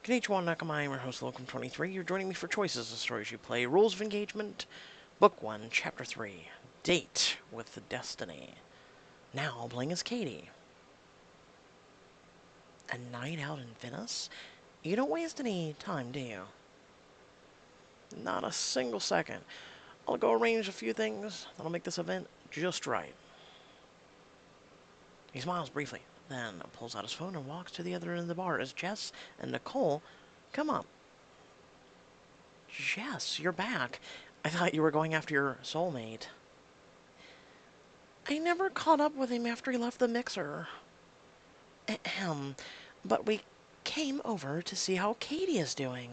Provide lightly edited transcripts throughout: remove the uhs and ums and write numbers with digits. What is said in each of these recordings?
Konnichiwa Nakama, I'm your host, Locum23. You're joining me for Choices, the stories you play. Rules of Engagement, Book 1, Chapter 3, Date with Destiny. Now, playing as Katie. A night out in Venice? You don't waste any time, do you? Not a single second. I'll go arrange a few things that'll make this event just right. He smiles briefly, then pulls out his phone and walks to the other end of the bar as Jess and Nicole come up. Jess, you're back. I thought you were going after your soulmate. I never caught up with him after he left the mixer. Ahem. But we came over to see how Katie is doing.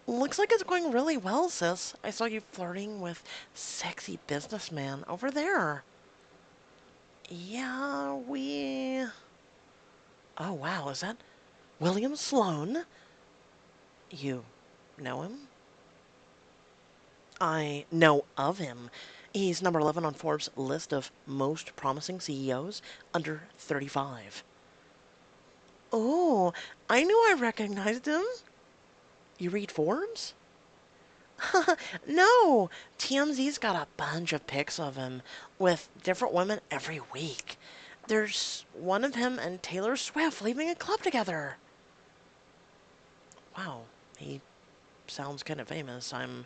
Looks like it's going really well, sis. I saw you flirting with sexy businessman over there. Yeah, Oh, wow, is that William Sloan? You know him? I know of him. He's number 11 on Forbes' list of most promising CEOs under 35. Oh, I knew I recognized him. You read Forbes? No, TMZ's got a bunch of pics of him with different women every week. There's one of him and Taylor Swift leaving a club together. Wow, he sounds kind of famous. I'm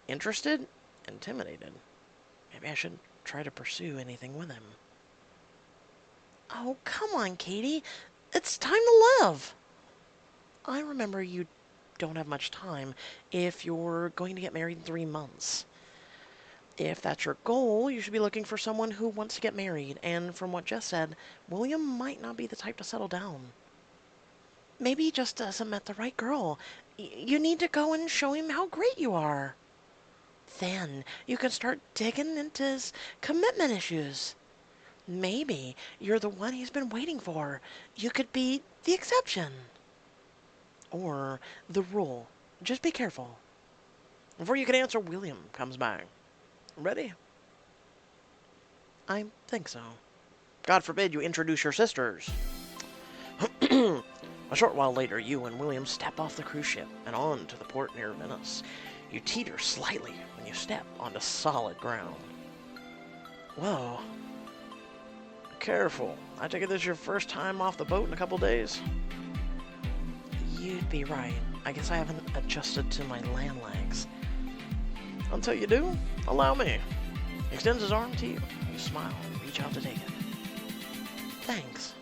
interested, intimidated. Maybe I should try to pursue anything with him. Oh, come on, Katie. It's time to live. I remember you don't have much time if you're going to get married in 3 months. If that's your goal, you should be looking for someone who wants to get married, and from what Jess said, William might not be the type to settle down. Maybe he just hasn't met the right girl. You need to go and show him how great you are. Then you can start digging into his commitment issues. Maybe you're the one he's been waiting for. You could be the exception. Or the rule. Just be careful. Before you can answer, William comes back. Ready? I think so. God forbid you introduce your sisters. A short while later, you and William step off the cruise ship and on to the port near Venice. You teeter slightly when you step onto solid ground. Whoa. Careful. I take it this is your first time off the boat in a couple days? You'd be right. I guess I haven't adjusted to my land legs. Until you do, allow me. He extends his arm to you. You smile and reach out to take it. Thanks.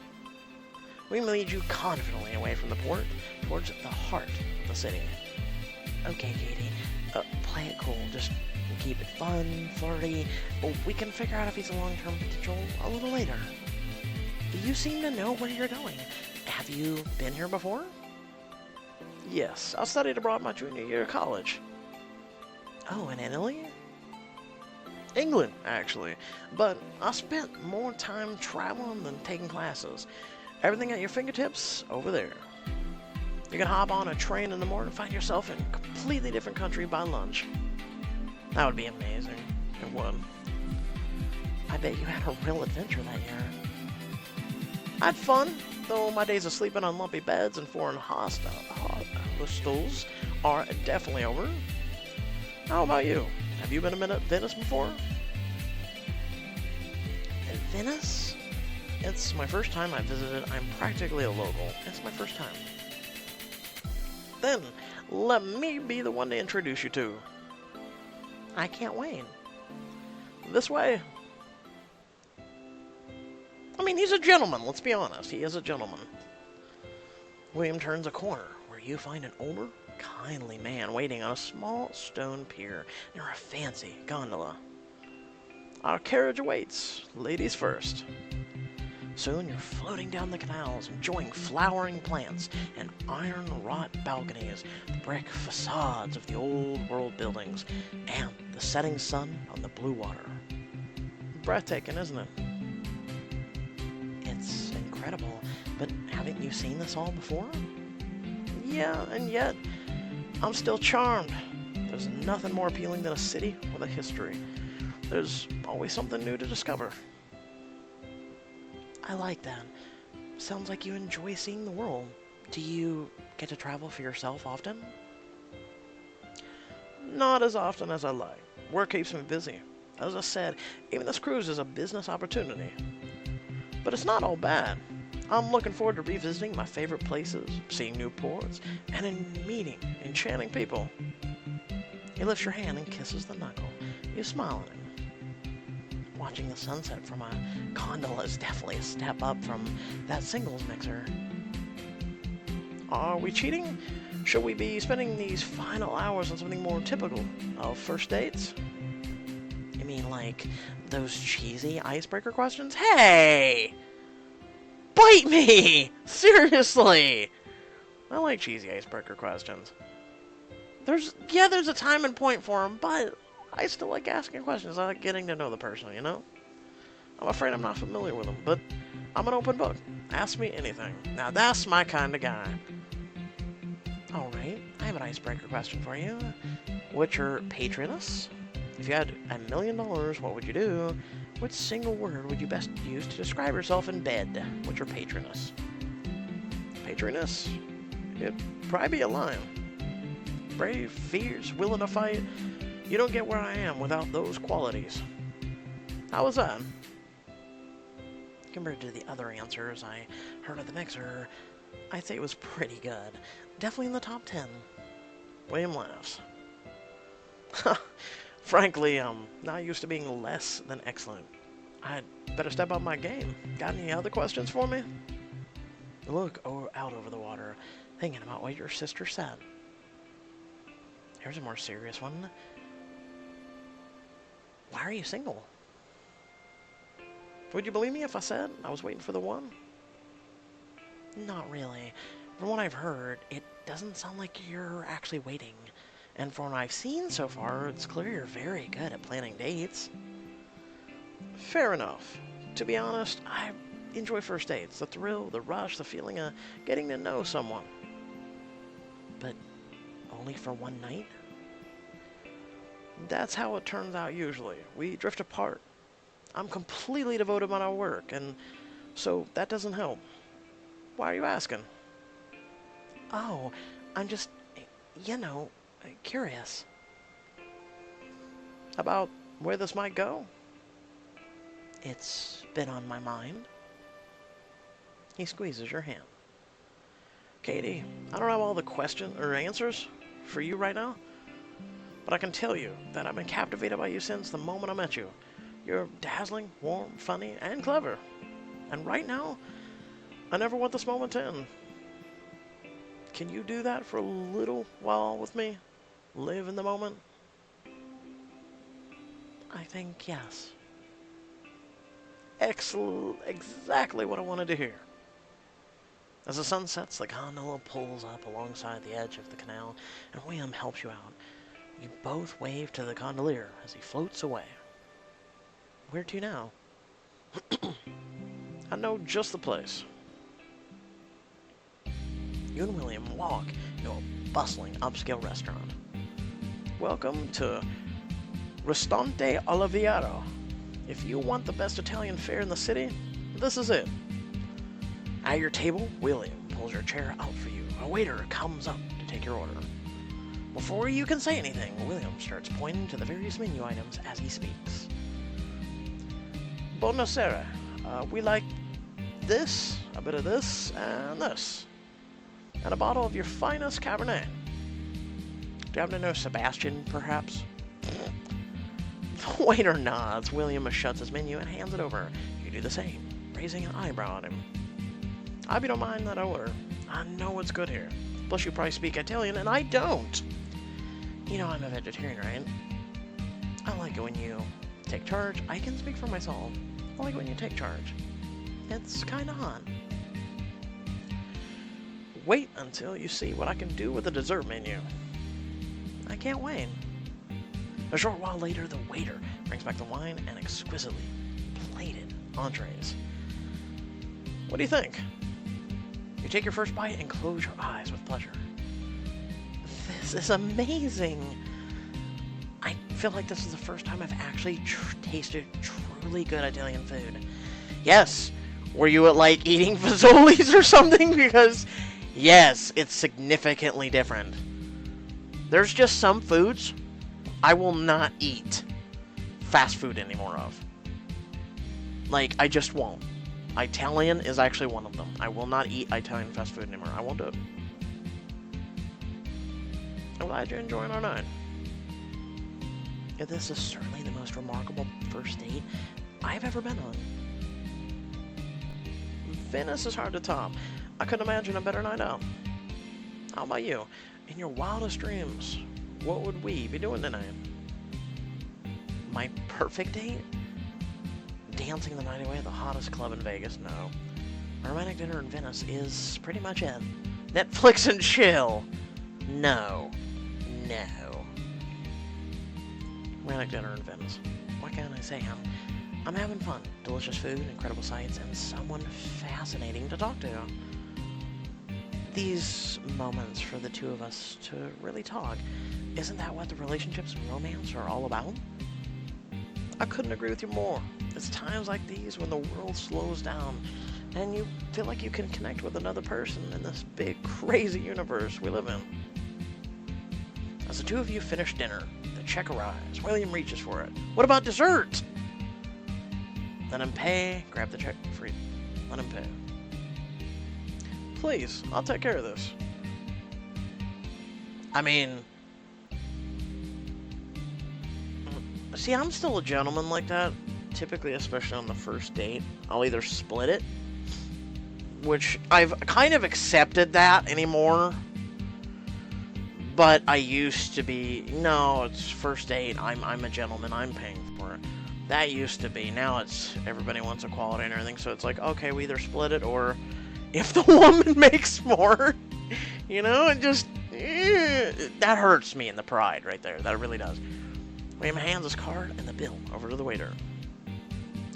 We lead you confidently away from the port towards the heart of the city. Okay, Katie. Play it cool. Just keep it fun, flirty. We can figure out if he's a long-term potential a little later. You seem to know where you're going. Have you been here before? Yes, I studied abroad my junior year of college. Oh, in Italy? England, actually. But I spent more time traveling than taking classes. Everything at your fingertips, over there. You can hop on a train in the morning and find yourself in a completely different country by lunch. That would be amazing. It would. I bet you had a real adventure that year. I had fun, though my days of sleeping on lumpy beds and foreign hostels are definitely over. How about you? Have you been to Venice before? In Venice? It's my first time I visited. I'm practically a local. It's my first time. Then, let me be the one to introduce you to. I can't wait. This way. I mean, he's a gentleman, let's be honest. He is a gentleman. William turns a corner where you find an older, kindly man waiting on a small stone pier near a fancy gondola. Our carriage awaits. Ladies first. Soon you're floating down the canals, enjoying flowering plants and iron-wrought balconies, the brick facades of the old-world buildings, and the setting sun on the blue water. Breathtaking, isn't it? It's incredible, but haven't you seen this all before? Yeah, and yet, I'm still charmed. There's nothing more appealing than a city with a history. There's always something new to discover. I like that. Sounds like you enjoy seeing the world. Do you get to travel for yourself often? Not as often as I like. Work keeps me busy. As I said, even this cruise is a business opportunity. But it's not all bad. I'm looking forward to revisiting my favorite places, seeing new ports, and in meeting enchanting people. He lifts your hand and kisses the knuckle. You smile at him. Watching the sunset from a gondola is definitely a step up from that singles mixer. Are we cheating? Should we be spending these final hours on something more typical of first dates? You mean like those cheesy icebreaker questions? Hey! Bite me! Seriously! I like cheesy icebreaker questions. There's a time and point for them, but I still like asking questions. I like getting to know the person, you know? I'm afraid I'm not familiar with them, but I'm an open book. Ask me anything. Now that's my kind of guy. Alright, I have an icebreaker question for you. What's your patroness? If you had $1 million, what would you do? What single word would you best use to describe yourself in bed? What's your patroness? Patroness? It'd probably be a lion. Brave, fierce, willing to fight. You don't get where I am without those qualities. How was that? Compared to the other answers I heard at the mixer, I'd say it was pretty good. Definitely in the top 10. William laughs. Frankly, I'm not used to being less than excellent. I'd better step up my game. Got any other questions for me? Look out over the water, thinking about what your sister said. Here's a more serious one. Why are you single? Would you believe me if I said I was waiting for the one? Not really. From what I've heard, it doesn't sound like you're actually waiting. And from what I've seen so far, it's clear you're very good at planning dates. Fair enough. To be honest, I enjoy first dates. The thrill, the rush, the feeling of getting to know someone. But only for one night? That's how it turns out usually. We drift apart. I'm completely devoted to my work, and so that doesn't help. Why are you asking? Oh, I'm just, curious. About where this might go? It's been on my mind. He squeezes your hand. Katie, I don't have all the questions or answers for you right now, but I can tell you that I've been captivated by you since the moment I met you. You're dazzling, warm, funny, and clever. And right now, I never want this moment to end. Can you do that for a little while with me? Live in the moment? I think yes. Excellent. Exactly what I wanted to hear. As the sun sets, the gondola pulls up alongside the edge of the canal, and William helps you out. You both wave to the gondolier as he floats away. Where to now? I know just the place. You and William walk into a bustling upscale restaurant. Welcome to Ristorante Oliviero. If you want the best Italian fare in the city, this is it. At your table, William pulls your chair out for you. A waiter comes up to take your order. Before you can say anything, William starts pointing to the various menu items as he speaks. Buonasera. We like this, a bit of this, and this. And a bottle of your finest Cabernet. Do you happen to know Sebastian, perhaps? The waiter nods. William shuts his menu and hands it over. You do the same, raising an eyebrow at him. I hope you don't mind that order. I know it's good here. Plus you probably speak Italian, and I don't. You know I'm a vegetarian, right? I like it when you take charge. I can speak for myself. I like when you take charge. It's kinda hot. Wait until you see what I can do with the dessert menu. I can't wait. A short while later, the waiter brings back the wine and exquisitely plated entrees. What do you think? You take your first bite and close your eyes with pleasure. This is amazing. I feel like this is the first time I've actually tasted truly good Italian food. Yes, were you at like eating Fazoli's or something? Because Yes, it's significantly different. There's just some foods I will not eat fast food anymore of. Like, I just won't. Italian is actually one of them. I will not eat Italian fast food anymore. I won't do it. I'm glad you're enjoying our night. Yeah, this is certainly the most remarkable first date I've ever been on. Venice is hard to top. I couldn't imagine a better night out. How about you? In your wildest dreams, what would we be doing tonight? My perfect date? Dancing the night away at the hottest club in Vegas? No. A romantic dinner in Venice is pretty much it. Netflix and chill? No. No. Romantic dinner in Venice. What can I say? I'm having fun. Delicious food, incredible sights, and someone fascinating to talk to. These moments for the two of us to really talk. Isn't that what the relationships and romance are all about? I couldn't agree with you more. It's times like these when the world slows down and you feel like you can connect with another person in this big, crazy universe we live in. As the two of you finish dinner, the check arrives. William reaches for it. What about dessert? Let him pay. Grab the check for you. Let him pay. Please, I'll take care of this. I mean, see, I'm still a gentleman like that. Typically, especially on the first date, I'll either split it, which I've kind of accepted that anymore. But I used to be, no, it's first date, I'm a gentleman, I'm paying for it. That used to be. Now it's everybody wants equality and everything, so it's like, okay, we either split it, or if the woman makes more, you know, it just, that hurts me in the pride right there. That really does. William hands his card and the bill over to the waiter.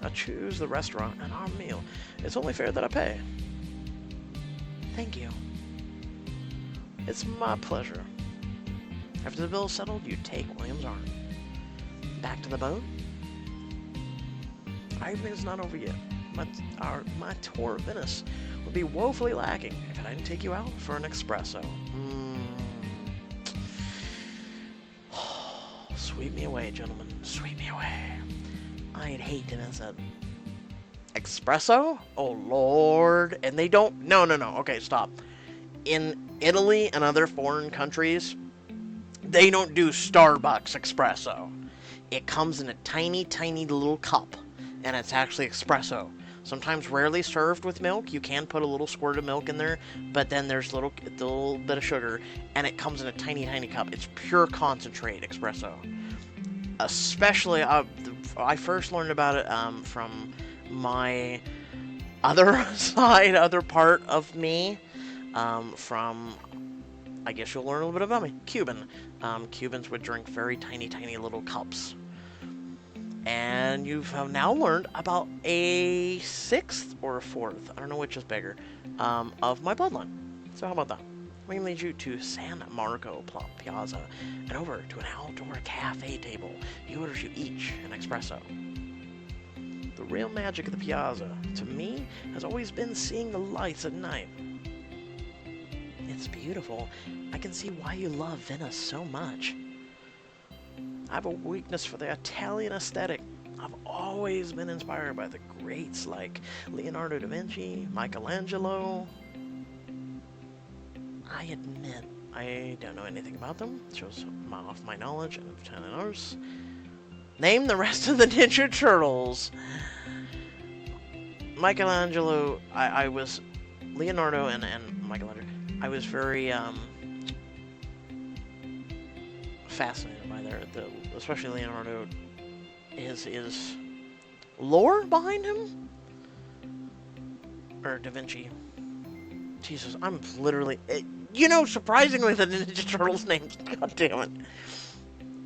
I choose the restaurant and our meal. It's only fair that I pay. Thank you. It's my pleasure. After the bill is settled, you take William's arm. Back to the boat. Our evening's not over yet. My tour of Venice would be woefully lacking if I didn't take you out for an espresso. Sweep me away, gentlemen. Sweep me away. I'd hate to miss it. Espresso? Oh, Lord. And they don't... No. Okay, stop. In Italy and other foreign countries, they don't do Starbucks espresso. It comes in a tiny, tiny little cup, and it's actually espresso. Sometimes rarely served with milk. You can put a little squirt of milk in there, but then there's a little bit of sugar, and it comes in a tiny, tiny cup. It's pure concentrate espresso. Especially, I first learned about it from my other side, other part of me, from, I guess you'll learn a little bit about me, Cuban. Cubans would drink very tiny, tiny little cups. And you've now learned about a sixth or a fourth, I don't know which is bigger, of my bloodline. So how about that? We lead you to San Marco Piazza and over to an outdoor cafe table. He orders you each an espresso. The real magic of the piazza, to me, has always been seeing the lights at night. It's beautiful. I can see why you love Venice so much. I have a weakness for the Italian aesthetic. I've always been inspired by the greats like Leonardo da Vinci, Michelangelo. I admit I don't know anything about them. It shows off my knowledge of Italian arts. Name the rest of the Ninja Turtles. Michelangelo, I was Leonardo and Michelangelo. I was very fascinated by especially Leonardo, his lore behind him, or Da Vinci. Jesus, I'm literally, surprisingly the Ninja Turtles names, god damn it.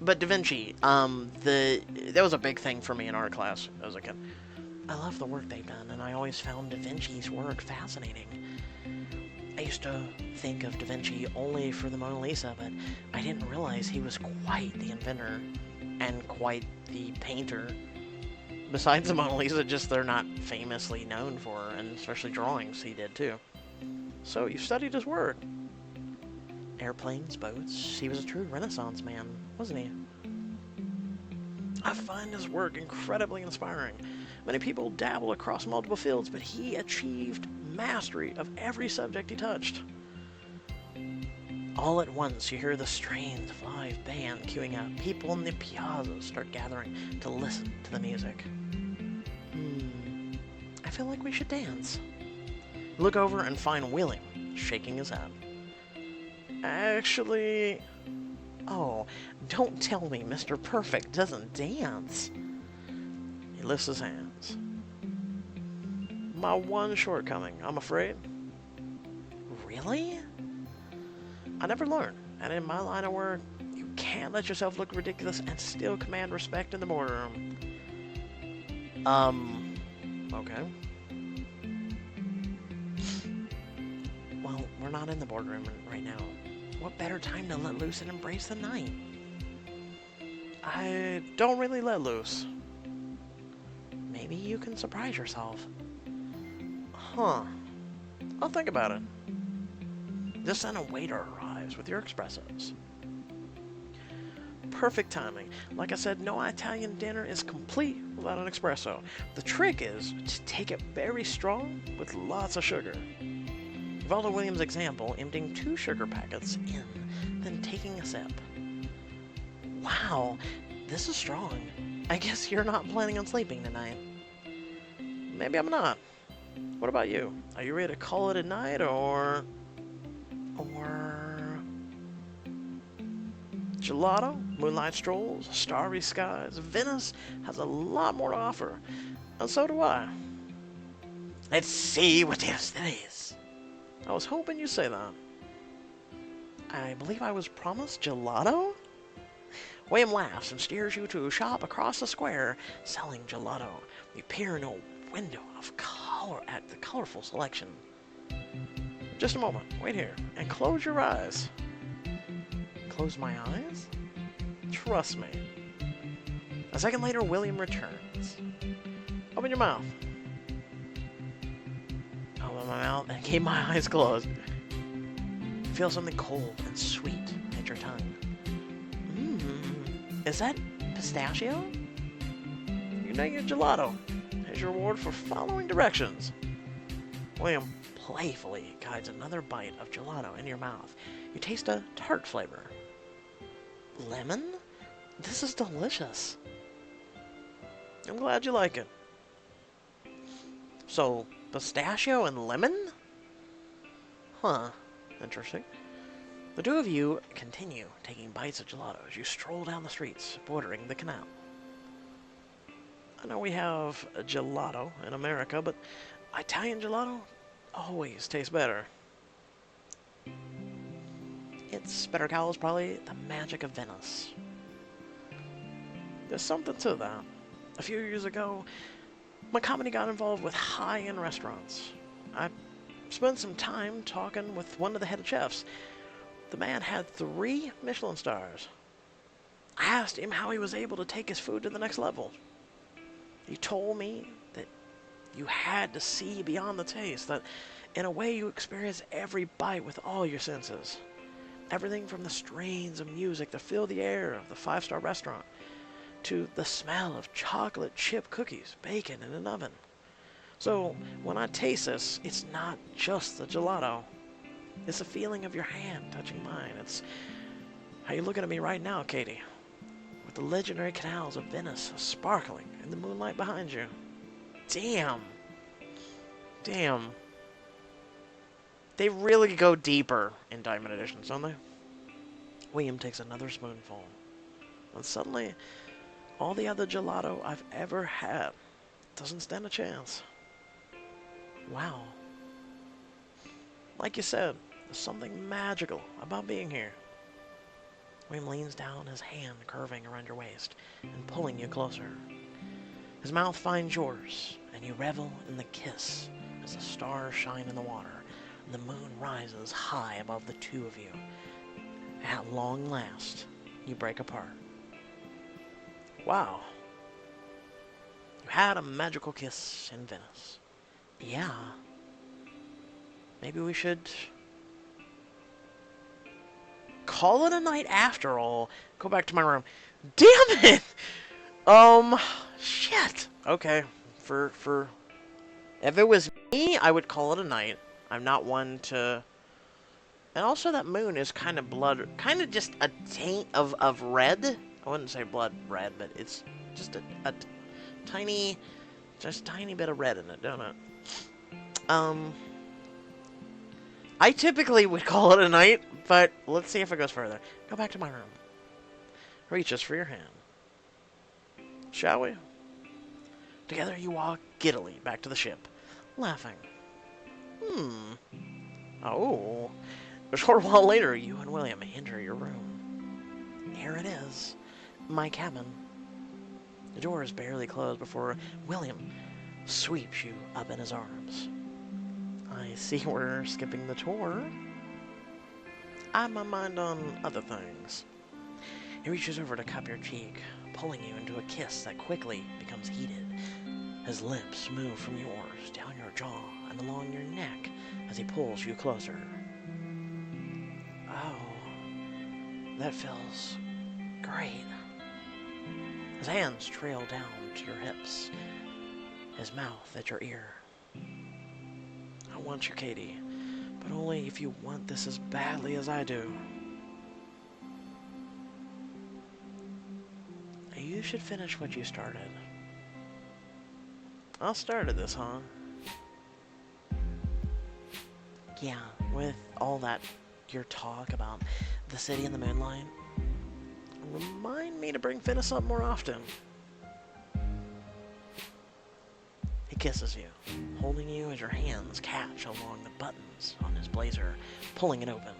But Da Vinci, that was a big thing for me in art class as a kid. I love the work they've done, and I always found Da Vinci's work fascinating. I used to think of Da Vinci only for the Mona Lisa, but I didn't realize he was quite the inventor and quite the painter. Besides the Mona Lisa, just they're not famously known for, and especially drawings he did too. So you studied his work. Airplanes, boats. He was a true Renaissance man, wasn't he? I find his work incredibly inspiring. Many people dabble across multiple fields, but he achieved mastery of every subject he touched. All at once, you hear the strains of live band queuing up. People in the piazzas start gathering to listen to the music. I feel like we should dance. Look over and find William shaking his head. Actually... Oh, don't tell me Mr. Perfect doesn't dance. He lifts his hands. My one shortcoming, I'm afraid. Really? I never learned, and in my line of work, you can't let yourself look ridiculous and still command respect in the boardroom. Okay. Well, we're not in the boardroom right now. What better time to let loose and embrace the night? I don't really let loose. Maybe you can surprise yourself. Huh. I'll think about it. Just then a waiter arrives with your espressos. Perfect timing. Like I said, no Italian dinner is complete without an espresso. The trick is to take it very strong with lots of sugar. Follow William's example, emptying 2 sugar packets in, then taking a sip. Wow, this is strong. I guess you're not planning on sleeping tonight. Maybe I'm not. What about you? Are you ready to call it a night, or... Gelato, moonlight strolls, starry skies. Venice has a lot more to offer, and so do I. Let's see what else there is. I was hoping you'd say that. I believe I was promised gelato? William laughs and steers you to a shop across the square selling gelato. You peer in a window of color at the colorful selection. Just a moment. Wait here and close your eyes. Close my eyes? Trust me. A second later, William returns. Open your mouth. Open my mouth and keep my eyes closed. Feel something cold and sweet at your tongue. Is that pistachio? You know your gelato. Here's your reward for following directions. William playfully guides another bite of gelato in your mouth. You taste a tart flavor. Lemon? This is delicious. I'm glad you like it. So, pistachio and lemon? Huh. Interesting. The two of you continue taking bites of gelato as you stroll down the streets bordering the canal. I know we have a gelato in America, but Italian gelato always tastes better. Its better call is probably the magic of Venice. There's something to that. A few years ago, my company got involved with high-end restaurants. I spent some time talking with one of the head chefs. The man had 3 Michelin stars. I asked him how he was able to take his food to the next level. He told me that you had to see beyond the taste, that in a way you experience every bite with all your senses. Everything from the strains of music that fill the air of the 5-star restaurant to the smell of chocolate chip cookies baking in an oven. So when I taste this, it's not just the gelato. It's the feeling of your hand touching mine. It's how you're looking at me right now, Katie, with the legendary canals of Venice sparkling in the moonlight behind you. Damn. Damn. They really go deeper in Diamond Editions, don't they? William takes another spoonful. And suddenly, all the other gelato I've ever had doesn't stand a chance. Wow. Like you said, there's something magical about being here. William leans down, his hand curving around your waist and pulling you closer. His mouth finds yours, and you revel in the kiss as the stars shine in the water and the moon rises high above the two of you. At long last, you break apart. Wow. You had a magical kiss in Venice. Yeah. maybe we should call it a night after all. Go back to my room. Damn it! Shit. Okay. If it was me, I would call it a night. I'm not one to... And also that moon is kind of blood... Kind of just a taint of red. I wouldn't say blood red, but it's just a tiny... Just a tiny bit of red in it, don't it? I typically would call it a night, but let's see if it goes further. Go back to my room. Reach us for your hand. Shall we? Together you walk giddily back to the ship, laughing. Oh. A short while later, you and William enter your room. Here it is, my cabin. The door is barely closed before William sweeps you up in his arms. I see we're skipping the tour. I have my mind on other things. He reaches over to cup your cheek, pulling you into a kiss that quickly becomes heated. His lips move from yours, down your jaw, and along your neck as he pulls you closer. Oh, that feels great. His hands trail down to your hips, his mouth at your ear. I want you, Katie, but only if you want this as badly as I do. You should finish what you started. I started this, huh? Yeah, with all that, your talk about the city and the moonlight. Remind me to bring Finnis up more often. He kisses you, holding you as your hands catch along the buttons on his blazer, pulling it open.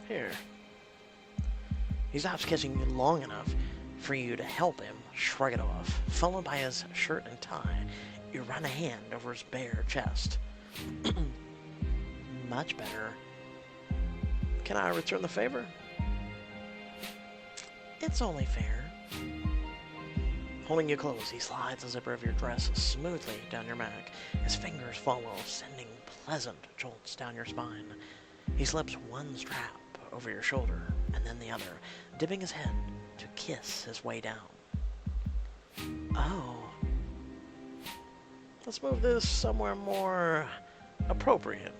Here. He stops kissing you long enough for you to help him shrug it off. Followed by his shirt and tie, you run a hand over his bare chest. Much better. Can I return the favor? It's only fair. Holding you close, he slides the zipper of your dress smoothly down your back. His fingers follow, sending pleasant jolts down your spine. He slips one strap over your shoulder, and then the other, dipping his head to kiss his way down. Oh. Let's move this somewhere more appropriate.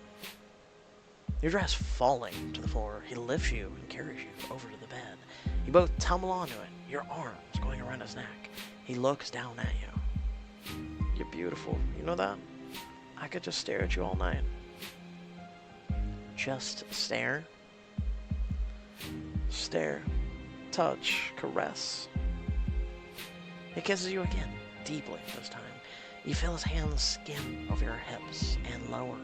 Your dress falling to the floor, he lifts you and carries you over to the bed. You both tumble onto it, your arms going around his neck. He looks down at you. You're beautiful, you know that? I could just stare at you all night. Just stare? Stare, touch, caress. He kisses you again, deeply this time. You feel his hands skim over your hips and lower,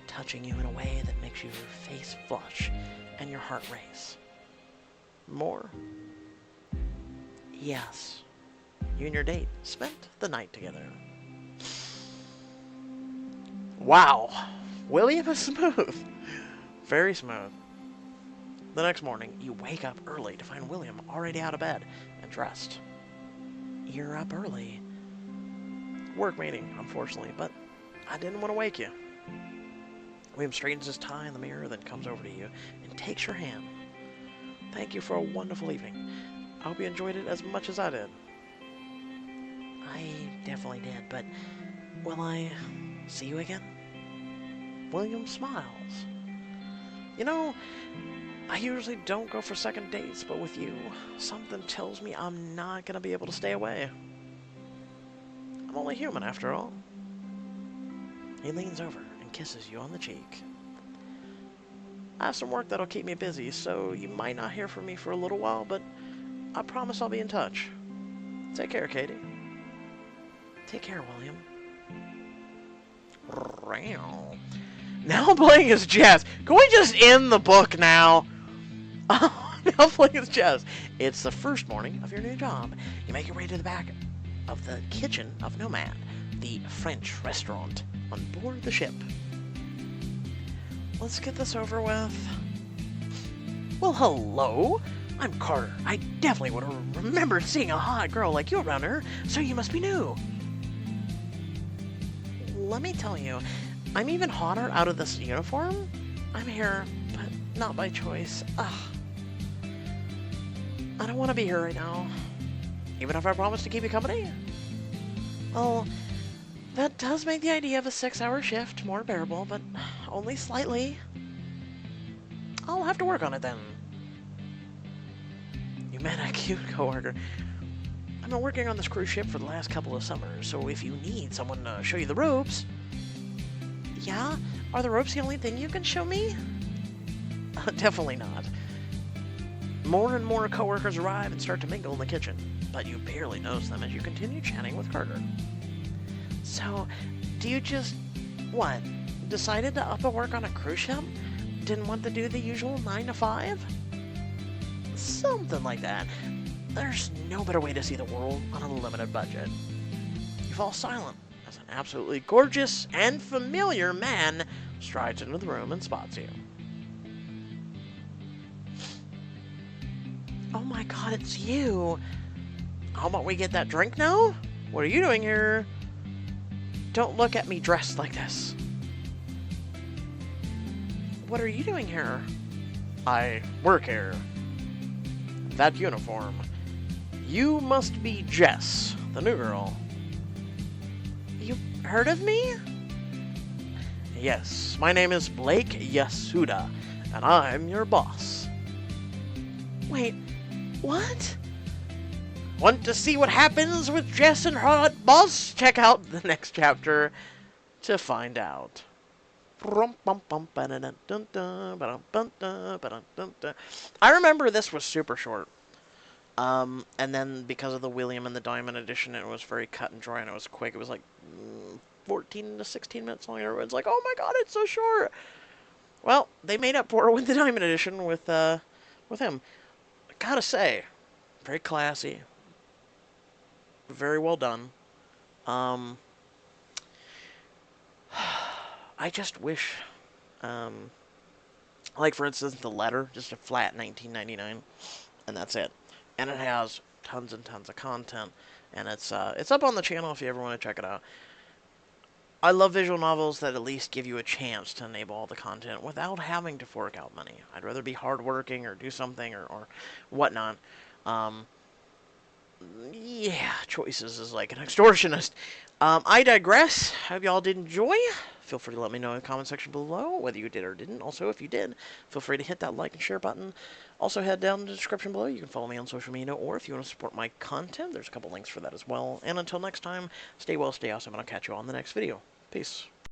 touching you in a way that makes your face flush and your heart race. More? Yes. You and your date spent the night together. Wow. William is smooth. Very smooth. The next morning, you wake up early to find William already out of bed and dressed. You're up early. Work meeting, unfortunately, but I didn't want to wake you. William straightens his tie in the mirror, then comes over to you and takes your hand. Thank you for a wonderful evening. I hope you enjoyed it as much as I did. I definitely did, but will I see you again? William smiles. You know, I usually don't go for second dates, but with you, something tells me I'm not going to be able to stay away. I'm only human, after all. He leans over and kisses you on the cheek. I have some work that'll keep me busy, so you might not hear from me for a little while, but I promise I'll be in touch. Take care, Katie. Take care, William. Now playing as Jazz. Can we just end the book now? Now playing as Jazz. It's the first morning of your new job. You make your way to the back of the kitchen of Nomad, the French restaurant on board the ship. Let's get this over with. Well, hello. I'm Carter. I definitely would have remembered seeing a hot girl like you around her, so you must be new. Let me tell you, I'm even hotter out of this uniform. I'm here, but not by choice. Ugh. I don't want to be here right now. Even if I promise to keep you company. Well, that does make the idea of a 6-hour shift more bearable, but only slightly. I'll have to work on it then. You met a cute coworker. I've been working on this cruise ship for the last couple of summers, so if you need someone to show you the ropes... Yeah? Are the ropes the only thing you can show me? Definitely not. More and more coworkers arrive and start to mingle in the kitchen, but you barely notice them as you continue chatting with Carter. So, do you just... what? Decided to up and work on a cruise ship? Didn't want to do the usual 9 to 5? Something like that. There's no better way to see the world on a limited budget. You fall silent as an absolutely gorgeous and familiar man strides into the room and spots you. Oh my god, it's you! How about we get that drink now? What are you doing here? Don't look at me dressed like this. What are you doing here? I work here. That uniform. You must be Jess, the new girl. You heard of me? Yes, my name is Blake Yasuda, and I'm your boss. Wait, what? Want to see what happens with Jess and her hot boss? Check out the next chapter to find out. I remember this was super short. And then because of the William and the Diamond edition, it was very cut and dry and it was quick. It was like 14 to 16 minutes long. Everyone's like, oh my god, it's so short. Well, they made up for it with the Diamond edition with him. I gotta say, very classy. Very well done. I just wish, like for instance, the letter, just a flat $19.99, and that's it. And it has tons and tons of content, and it's up on the channel if you ever want to check it out. I love visual novels that at least give you a chance to enable all the content without having to fork out money. I'd rather be hardworking or do something or whatnot. Yeah, choices is like an extortionist. I digress. Hope y'all did enjoy. Feel free to let me know in the comment section below whether you did or didn't. Also, if you did, feel free to hit that like and share button. Also, head down in the description below. You can follow me on social media, or if you want to support my content, there's a couple links for that as well. And until next time, stay well, stay awesome, and I'll catch you all in the next video. Peace.